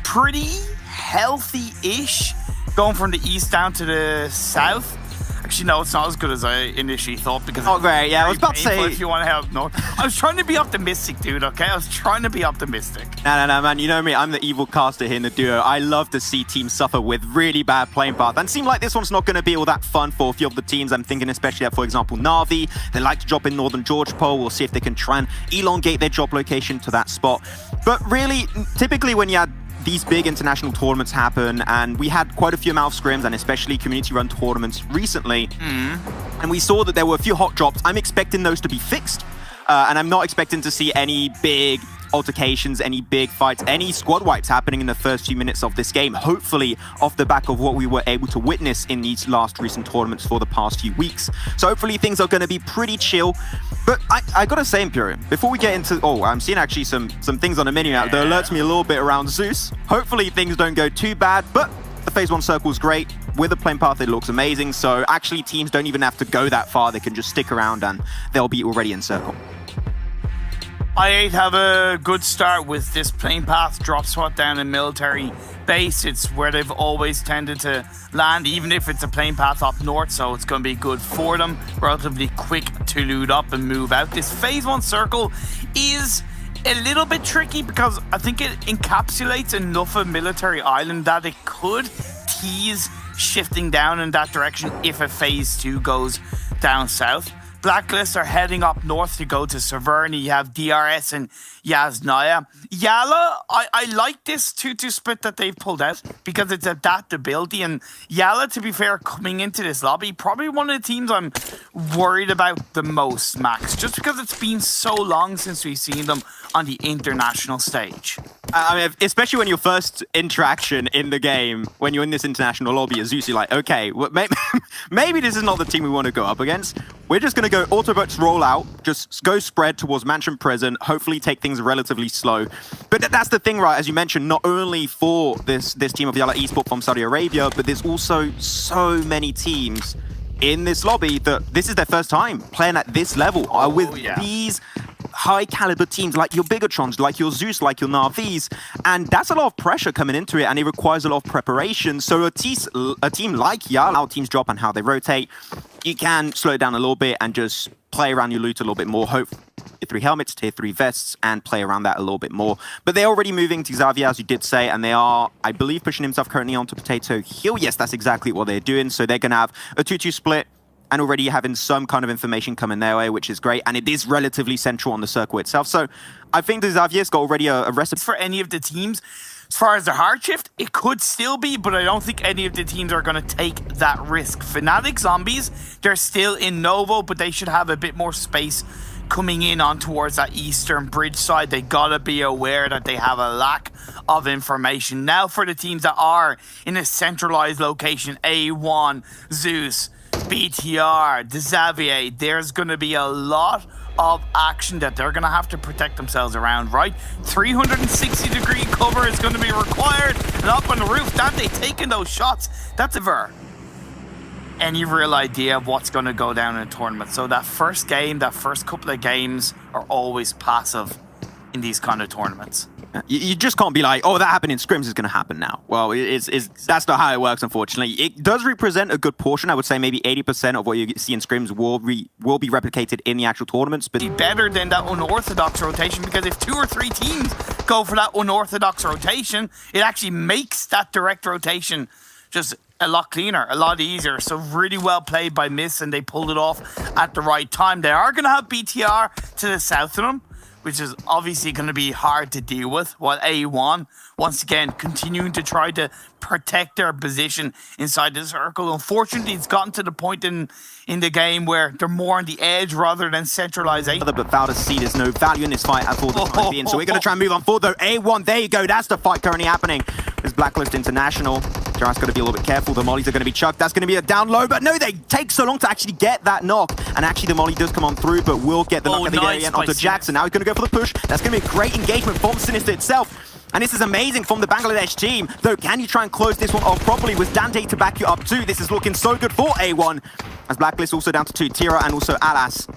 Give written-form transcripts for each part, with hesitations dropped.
pretty healthy-ish, going from the east down to the south. Actually, no, it's not as good as I initially thought because oh, great. Yeah, I was about to say if you want to help north. I was trying to be optimistic, dude. Okay, I was trying to be optimistic. No, man. You know me. I'm the evil caster here in the duo. I love to see teams suffer with really bad playing path, and it seems like this one's not going to be all that fun for a few of the teams. I'm thinking especially at, for example, Na'Vi. They like to drop in Northern George Pole. We'll see if they can try and elongate their drop location to that spot. But really, typically when you had these big international tournaments happen, and we had quite a few mouth scrims and especially community-run tournaments recently, and we saw that there were a few hot drops. I'm expecting those to be fixed, and I'm not expecting to see any big altercations, any big fights, any squad wipes happening in the first few minutes of this game, hopefully off the back of what we were able to witness in these last recent tournaments for the past few weeks. So hopefully things are going to be pretty chill. But I gotta say, Imperium, before we get into... Oh, I'm seeing actually some things on the menu now that alerts me a little bit around Zeus. Hopefully things don't go too bad, but the Phase 1 circle is great. With the playing path, it looks amazing. So actually teams don't even have to go that far. They can just stick around and they'll be already in circle. I8 have a good start with this playing path drop spot down in military base. It's where they've always tended to land, even if it's a playing path up north, so it's going to be good for them. Relatively quick to loot up and move out. This Phase 1 circle is a little bit tricky because I think it encapsulates enough of military island that it could tease shifting down in that direction if a Phase 2 goes down south. Blacklist are heading up north to go to Severny. You have DRS and Yasnaya. Yala, I like this 2-2 split that they've pulled out because it's adaptability. And Yala, to be fair, coming into this lobby, probably one of the teams I'm worried about the most, Max, just because it's been so long since we've seen them on the international stage. I mean, especially when your first interaction in the game, when you're in this international lobby as Zeus, you're like, okay, well, maybe this is not the team we want to go up against. We're just going to go Autobots roll out, just go spread towards Mansion Prison, hopefully take things relatively slow. But that's the thing, right? As you mentioned, not only for this team of A1 Esports from Saudi Arabia, but there's also so many teams in this lobby that this is their first time playing at this level with these high caliber teams like your Bigotrons, like your Zeus, like your Na'Vis, and that's a lot of pressure coming into it, and it requires a lot of preparation. So a team like Yala, how teams drop and how they rotate, you can slow it down a little bit and just play around your loot a little bit more. Hope tier 3 helmets, tier 3 vests, and play around that a little bit more. But they're already moving to Xavier, as you did say, and they are, I believe, pushing himself currently onto Potato Hill. Yes, that's exactly what they're doing. So they're going to have a 2-2 split, and already having some kind of information coming their way, which is great. And it is relatively central on the circle itself. So I think the Xavier's got already a recipe. For any of the teams, as far as the hard shift, it could still be, but I don't think any of the teams are going to take that risk. Fnatic Zombies, they're still in Novo, but they should have a bit more space coming in on towards that eastern bridge side. They gotta be aware that they have a lack of information. Now for the teams that are in a centralized location, A1, Zeus, BTR, Xavier, there's going to be a lot of action that they're going to have to protect themselves around, right? 360-degree cover is going to be required. And up on the roof, Dante taking those shots. That's ever any real idea of what's going to go down in a tournament. So that first game, that first couple of games are always passive in these kind of tournaments. You just can't be like, oh, that happened in scrims is going to happen now. Well, that's not how it works, unfortunately. It does represent a good portion. I would say maybe 80% of what you see in scrims will be replicated in the actual tournaments. But be better than that unorthodox rotation, because if 2 or 3 teams go for that unorthodox rotation, it actually makes that direct rotation just a lot cleaner, a lot easier. So really well played by Miss, and they pulled it off at the right time. They are going to have BTR to the south of them, which is obviously going to be hard to deal with, while A1, once again, continuing to try to protect their position inside the circle. Unfortunately, it's gotten to the point in the game where they're more on the edge rather than centralization. But Valda see there's no value in this fight at all the time being, so we're going to try and move on forward, though. A1, there you go, that's the fight currently happening. There's Blacklist International. Jarrett's got to be a little bit careful. The mollies are going to be chucked. That's going to be a down low, but no, they take so long to actually get that knock. And actually, the molly does come on through, but will get the knock at the very end onto Jackson. Now he's going to go for the push. That's going to be a great engagement from Sinister itself. And this is amazing from the Bangladesh team. Though, can you try and close this one off properly with Dante to back you up too? This is looking so good for A1. As Blacklist also down to 2, Tira and also Alas.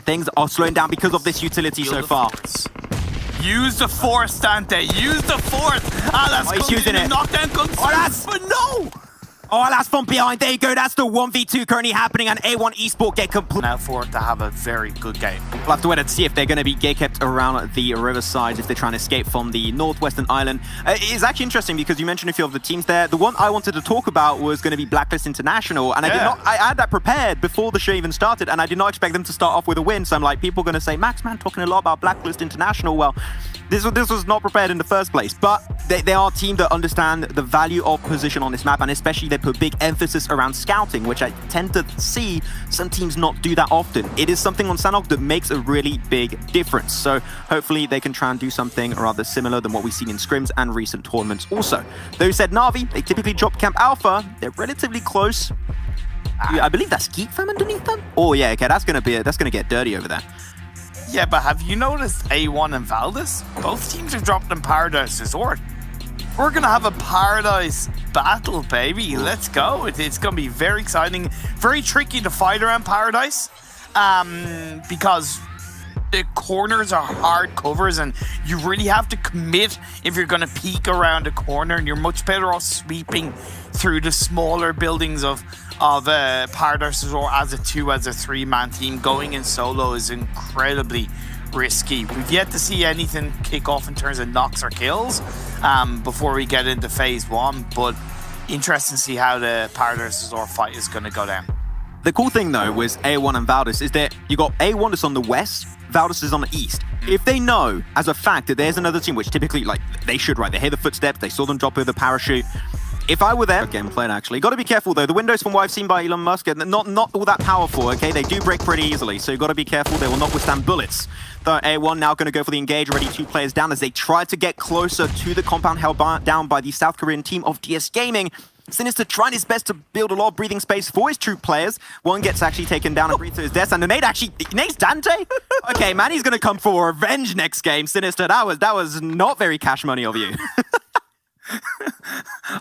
Things are slowing down because of this utility so far. Use the force, Dante. Use the force. Alas he's comes using in and it. knockdown comes but no! Oh, that's from behind. There you go. That's the 1v2 currently happening, and A1 Esports get complete. Now for it to have a very good game. We'll have to wait and see if they're going to be gate-kept around the riverside, if they're trying to escape from the northwestern island. It's actually interesting because you mentioned a few of the teams there. The one I wanted to talk about was going to be Blacklist International, and I had that prepared before the show even started, and I did not expect them to start off with a win. So I'm like, people are going to say, Max, man, talking a lot about Blacklist International. Well, this was not prepared in the first place, but they are a team that understand the value of position on this map, and especially they put big emphasis around scouting, which I tend to see some teams not do that often. It is something on Sanhok that makes a really big difference. So hopefully they can try and do something rather similar than what we've seen in scrims and recent tournaments also. Those said, Na'Vi, they typically drop Camp Alpha. They're relatively close. I believe that's Geek Fam underneath them. Oh yeah, okay, that's gonna get dirty over there. Yeah, but have you noticed A1 and Valdez? Both teams have dropped in Paradise Resort. We're going to have a Paradise battle, baby. Let's go. It's going to be very exciting. Very tricky to fight around Paradise because the corners are hard covers and you really have to commit if you're going to peek around a corner, and you're much better off sweeping through the smaller buildings of Paradise Resort as a 2, as a 3-man team. Going in solo is incredibly risky. We've yet to see anything kick off in terms of knocks or kills before we get into phase 1, but interesting to see how the Paradise Resort fight is going to go down. The cool thing though with A1 and Valdez is that you got A1 that's on the west, Valdez is on the east. If they know as a fact that there's another team, which typically, like, they should, right? They hear the footsteps, they saw them drop with the parachute. If I were there, game played actually. Got to be careful though. The windows from what I've seen by Elon Musk are not all that powerful, okay? They do break pretty easily, so you've got to be careful. They will not withstand bullets. The A1 now going to go for the engage, already 2 players down as they try to get closer to the compound held down by the South Korean team of DS Gaming. Sinister trying his best to build a lot of breathing space for his troop players. One gets actually taken down and breathes to his death, and the nade actually nades Dante. Okay, man, he's going to come for revenge next game. Sinister, that was not very cash money of you.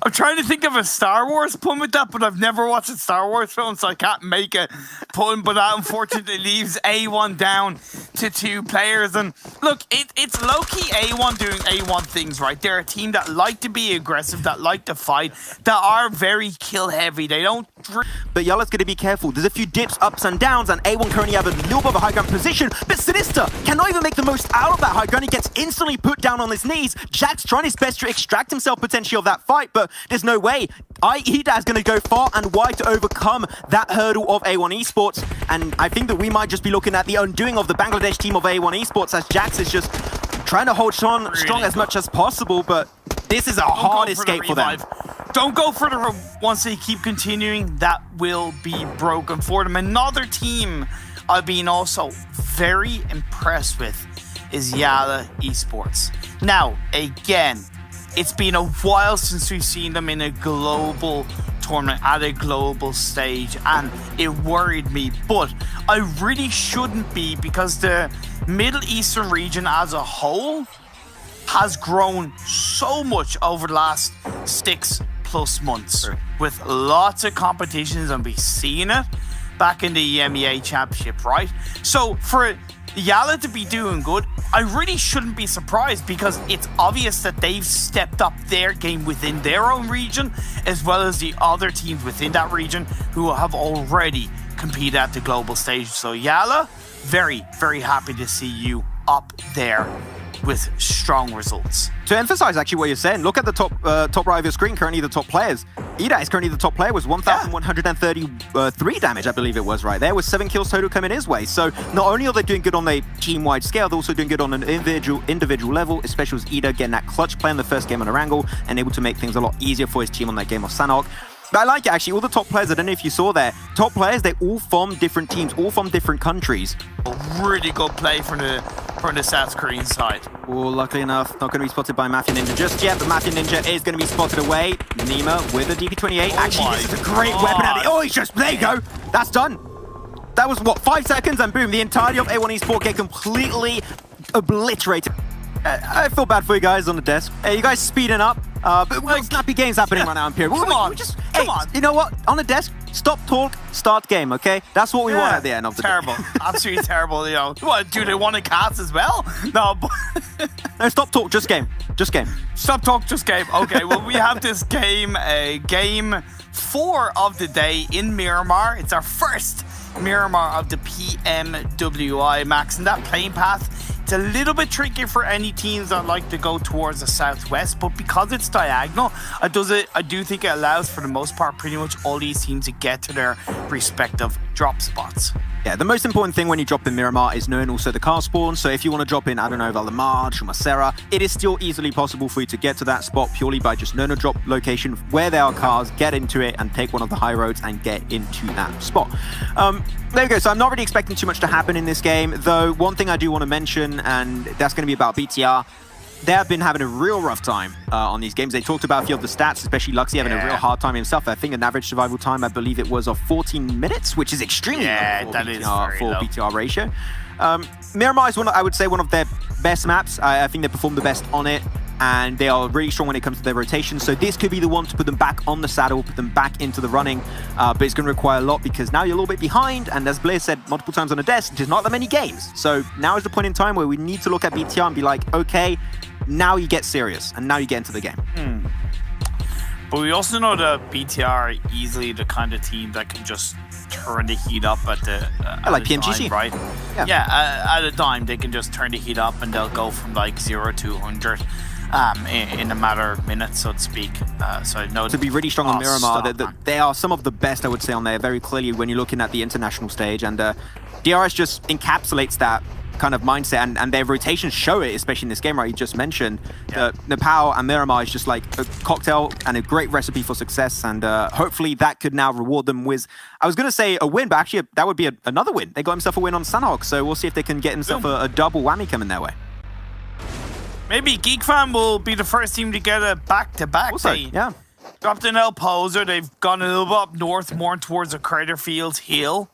I'm trying to think of a Star Wars pun with that, but I've never watched a Star Wars film, so I can't make a pun, but that unfortunately leaves A1 down to 2 players. And look, it's low-key A1 doing A1 things, right? They're a team that like to be aggressive, that like to fight, that are very kill-heavy. They don't... But Yala's going to be careful. There's a few dips, ups and downs, and A1 currently have a little bit of a high ground position, but Sinister cannot even make the most out of that high ground. He gets instantly put down on his knees. Jack's trying his best to extract himself potentially of that fight, but there's no way. Ida is going to go far and wide to overcome that hurdle of A1 Esports, and I think that we might just be looking at the undoing of the Bangladesh team of A1 Esports, as Jax is just trying to hold on strong as much as possible, but this is a hard escape for them. Don't go for the once they keep continuing, that will be broken for them. Another team I've been also very impressed with is Yala Esports. Now, again, it's been a while since we've seen them in a global tournament at a global stage, and it worried me, but I really shouldn't be, because the Middle Eastern region as a whole has grown so much over the last 6+ months with lots of competitions, and we've seen it back in the EMEA Championship, right? So for Yala to be doing good, I really shouldn't be surprised, because it's obvious that they've stepped up their game within their own region, as well as the other teams within that region who have already competed at the global stage. So Yala, very, very happy to see you up there with strong results. To emphasize actually what you're saying, look at the top right of your screen, currently the top players. Ida is currently the top player with 1,133 damage, I believe it was, right there, with 7 kills total coming his way. So not only are they doing good on a team-wide scale, they're also doing good on an individual level, especially with Ida getting that clutch play in the first game on Erangel and able to make things a lot easier for his team on that game of Sanhok. But I like it actually, all the top players, I don't know if you saw there, top players, they all from different teams, all from different countries. Really good play from the South Korean side. Oh, luckily enough, not going to be spotted by Mafia Ninja just yet, but Mafia Ninja is going to be spotted away. Nima with a DP28. Actually, this is a great weapon. Oh, he's just, there you go. That's done. That was, what, 5 seconds, and boom, the entirety of A1 Esports get completely obliterated. I feel bad for you guys on the desk. You guys speeding up. But snappy games happening right now in Imperial. Come on. You know what? On the desk, Stop talk, start game, okay? That's what we want at the end of the terrible. day. Absolutely terrible, you know. What, do they want to cast as well? No, but No, stop talk, just game. Just game. Stop talk, just game. Okay, well, we have this game, game 4 of the day in Miramar. It's our first Miramar of the PMWI, Max, and that playing path, it's a little bit tricky for any teams that like to go towards the southwest, but because it's diagonal, I do think it allows, for the most part, pretty much all these teams to get to their respective drop spots. Yeah, the most important thing when you drop in Miramar is knowing also the car spawn. So if you want to drop in, I don't know, Valamarge or Macera, it is still easily possible for you to get to that spot purely by just knowing a drop location where there are cars, get into it and take one of the high roads and get into that spot. There we go. So I'm not really expecting too much to happen in this game, though one thing I do want to mention, and that's going to be about BTR. They have been having a real rough time on these games. They talked about a few of the stats, especially Luxy having a real hard time himself. I think an average survival time, I believe it was of 14 minutes, which is extremely low for BTR ratio. Miramar is, I would say, one of their best maps. I think they perform the best on it, and they are really strong when it comes to their rotation. So this could be the one to put them back on the saddle, put them back into the running. But it's going to require a lot because now you're a little bit behind. And as Blair said multiple times on the desk, there's not that many games. So now is the point in time where we need to look at BTR and be like, okay, now you get serious and now you get into the game. But we also know that BTR are easily the kind of team that can just turn the heat up at the like PMGC, time, right? Yeah, at a dime they can just turn the heat up and they'll go from like 0 to 100 in a matter of minutes, so to speak. So I know to be really strong on Miramar, they are some of the best, I would say, on there very clearly when you're looking at the international stage, and DRS just encapsulates that kind of mindset, and their rotations show it, especially in this game, right? You just mentioned the power, and Miramar is just like a cocktail and a great recipe for success, and hopefully that could now reward them with, I was going to say a win, but actually that would be another win. They got himself a win on Sanhok, so we'll see if they can get himself a double whammy coming their way. Maybe GeekFam will be the first team to get a back-to-back. Also, yeah. Dropped an El Poser. They've gone a little bit up north, more towards the Crater Fields Hill.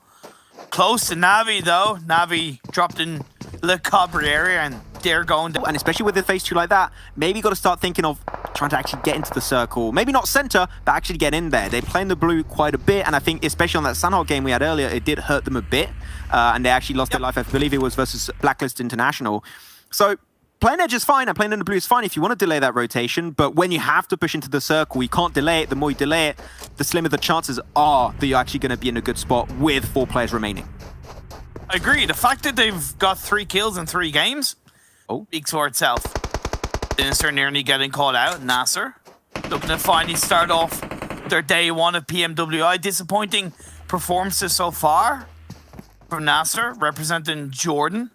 Close to Navi, though. Navi dropped in Le Cabre area, and they're going down. And especially with the phase 2 like that, maybe you got to start thinking of trying to actually get into the circle. Maybe not center, but actually get in there. They play in the blue quite a bit, and I think especially on that Sanhok game we had earlier, it did hurt them a bit, and they actually lost their life. I believe it was versus Blacklist International. So playing edge is fine, and playing in the blue is fine if you want to delay that rotation, but when you have to push into the circle, you can't delay it. The more you delay it, the slimmer the chances are that you're actually going to be in a good spot with 4 players remaining. I agree. The fact that they've got 3 kills in 3 games speaks for itself. Sinister nearly getting called out. Nasser looking to finally start off their day 1 of PMWI. Disappointing performances so far from Nasser, representing Jordan.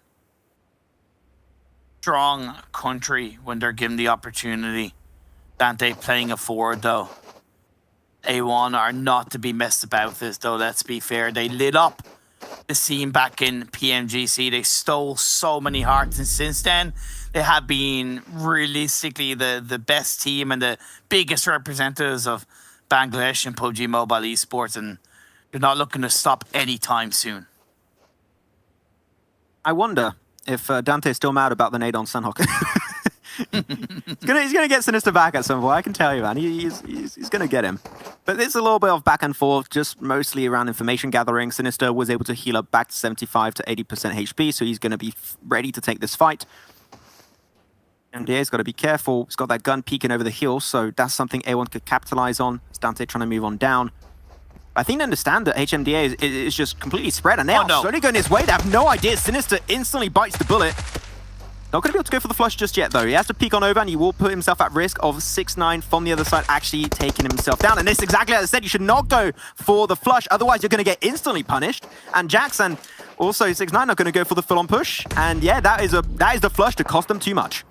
Strong country when they're given the opportunity. Dante playing a forward, though. A1 are not to be messed about with this, though, let's be fair. They lit up the scene back in PMGC. They stole so many hearts, and since then they have been realistically the best team and the biggest representatives of Bangladesh and PUBG Mobile Esports, and they're not looking to stop anytime soon. I wonder if Dante is still mad about the nade on Sanhok. He's gonna get Sinister back at some point, I can tell you, man. He's gonna get him. But it's a little bit of back and forth, just mostly around information gathering. Sinister was able to heal up back to 75 to 80% HP, so he's gonna be ready to take this fight. And yeah, he's got to be careful. He's got that gun peeking over the hill, so that's something A1 could capitalize on. It's Dante trying to move on down. I think they understand that HMDA is just completely spread, and they are slowly going his way. They have no idea. Sinister instantly bites the bullet. Not going to be able to go for the flush just yet, though. He has to peek on over, and he will put himself at risk of 6ix9ine from the other side, actually taking himself down. And this is exactly as I said, you should not go for the flush, otherwise you're going to get instantly punished. And Jax and also 6ix9ine are going to go for the full-on push. And yeah, that is the flush to cost them too much.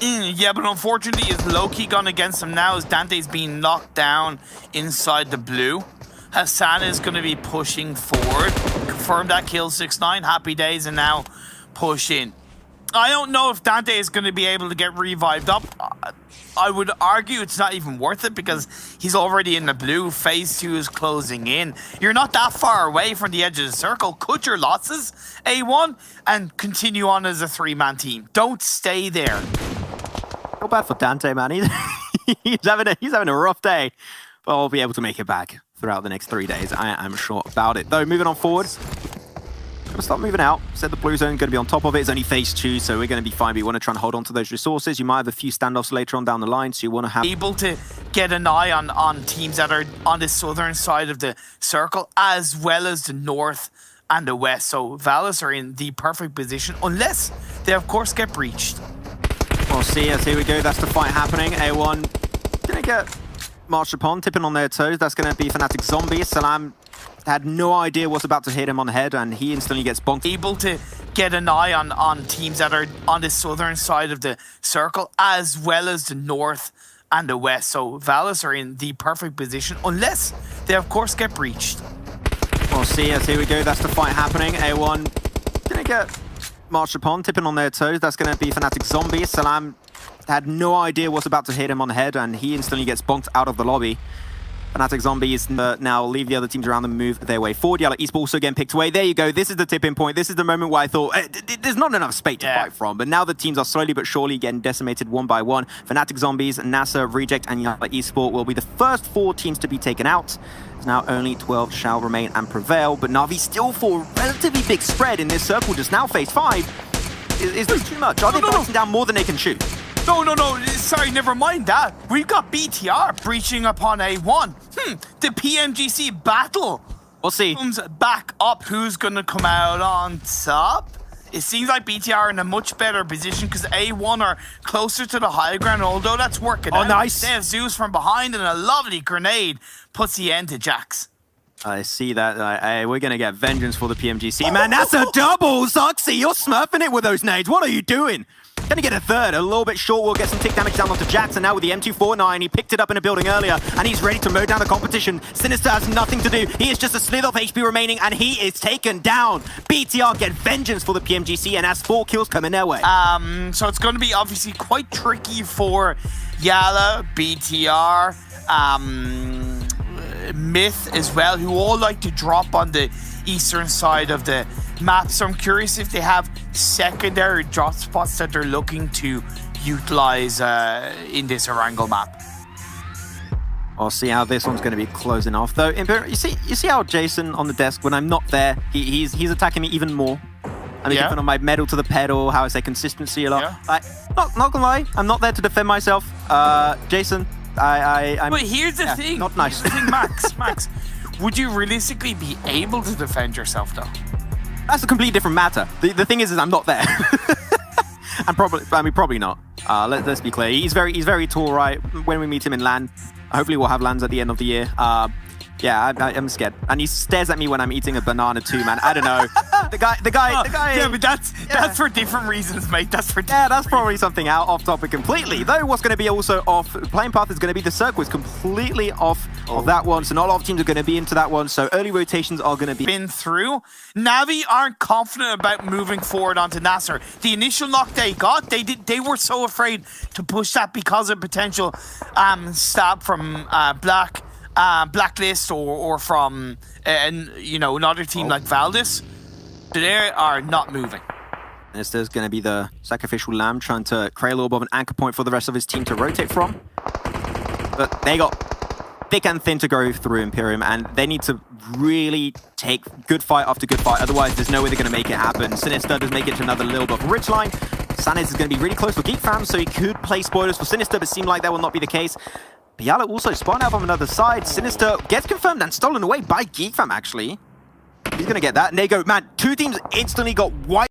Yeah, but unfortunately, it's low-key gone against him now as Dante's being knocked down inside the blue. Hassan is going to be pushing forward. Confirmed that kill 6ix9ine. Happy days, and now push in. I don't know if Dante is going to be able to get revived up. I would argue it's not even worth it because he's already in the blue. Phase 2 is closing in. You're not that far away from the edge of the circle. Cut your losses, A1, and continue on as a 3-man team. Don't stay there. Not bad for Dante, man. He's having a rough day. Well, I'll be able to make it back throughout the next 3 days. I am sure about it. Though, moving on forward. Gonna start moving out. Said the blue zone gonna be on top of it. It's only phase 2, so we're gonna be fine. But you want to try and hold on to those resources. You might have a few standoffs later on down the line, so you want to have able to get an eye on teams that are on the southern side of the circle, as well as the north and the west. So Valus are in the perfect position, unless they of course get breached. We'll see as here we go. That's the fight happening. A1 gonna get marched upon, tipping on their toes. That's gonna be Fnatic Zombie. Salam had no idea what's about to hit him on the head, and he instantly gets bonked. Able to get an eye on teams that are on the southern side of the circle, as well as the north and the west. So Valus are in the perfect position, unless they of course get breached. We'll see as here we go. That's the fight happening. A1 gonna get marched upon, tipping on their toes. That's gonna be Fnatic Zombie. Salam had no idea what's about to hit him on the head, and he instantly gets bonked out of the lobby. Fnatic Zombies now leave the other teams around them, move their way forward. A1 Esports also getting picked away. There you go. This is the tipping point. This is the moment where I thought there's not enough space to fight from. But now the teams are slowly but surely getting decimated one by one. Fnatic Zombies, NASA, Reject, and A1 Esports will be the first 4 teams to be taken out. Now only 12 shall remain and prevail. But Na'Vi still for a relatively big spread in this circle. Just now phase 5. Is this too much? Are they fighting down more than they can shoot? No. Sorry, never mind that. We've got BTR breaching upon A1. The PMGC battle. We'll see. Comes back up. Who's going to come out on top? It seems like BTR are in a much better position because A1 are closer to the high ground, although that's working out. Nice. They have Zeus from behind, and a lovely grenade puts the end to Jax. I see that. We're going to get vengeance for the PMGC. Man, that's a double! Zoxy, you're smurfing it with those nades. What are you doing? Gonna get a third, a little bit short. We'll get some tick damage down onto Jax, and now with the M249, he picked it up in a building earlier, and he's ready to mow down the competition. Sinister has nothing to do. He is just a slither of HP remaining, and he is taken down. BTR get vengeance for the PMGC, and has 4 kills coming their way. So it's going to be obviously quite tricky for Yala, BTR, Myth as well, who all like to drop on the eastern side of the map. So I'm curious if they have secondary drop spots that they're looking to utilize in this Erangel map. I'll see how this one's going to be closing off, though. You see how Jason on the desk, when I'm not there, he's attacking me even more. I'm making fun of my medal to the pedal, how I say consistency a lot. Yeah. Not gonna lie, I'm not there to defend myself. Jason, I'm... But here's the thing. Not nice. Here's the thing, Max. Would you realistically be able to defend yourself, though? That's a completely different matter. The thing is I'm not there. Probably not. Let's be clear. He's very tall, right? When we meet him in LAN, hopefully we'll have LANs at the end of the year. Yeah, I'm scared. And he stares at me when I'm eating a banana too, man. I don't know. The guy. Yeah, but that's for different reasons, mate. That's probably something off topic completely. Though what's going to be also off playing path is going to be the circle. It's completely off of that one. So not a lot of teams are going to be into that one. So early rotations are going to be been through. Na'Vi aren't confident about moving forward onto Nasser. The initial knock they got, they were so afraid to push that because of potential stab from Blacklist or from another team like Valdis. They are not moving. This is going to be the sacrificial lamb trying to create a little bit of an anchor point for the rest of his team to rotate from. But they got thick and thin to go through Imperium, and they need to really take good fight after good fight. Otherwise, there's no way they're going to make it happen. Sinister does make it to another little bit of a ridge line. Sanes is going to be really close for Geek Fam, so he could play spoilers for Sinister, but it seemed like that will not be the case. Yala also spawned out from another side. Sinister gets confirmed and stolen away by Geek Fam, actually. He's going to get that. And they go, man, 2 teams instantly got wiped.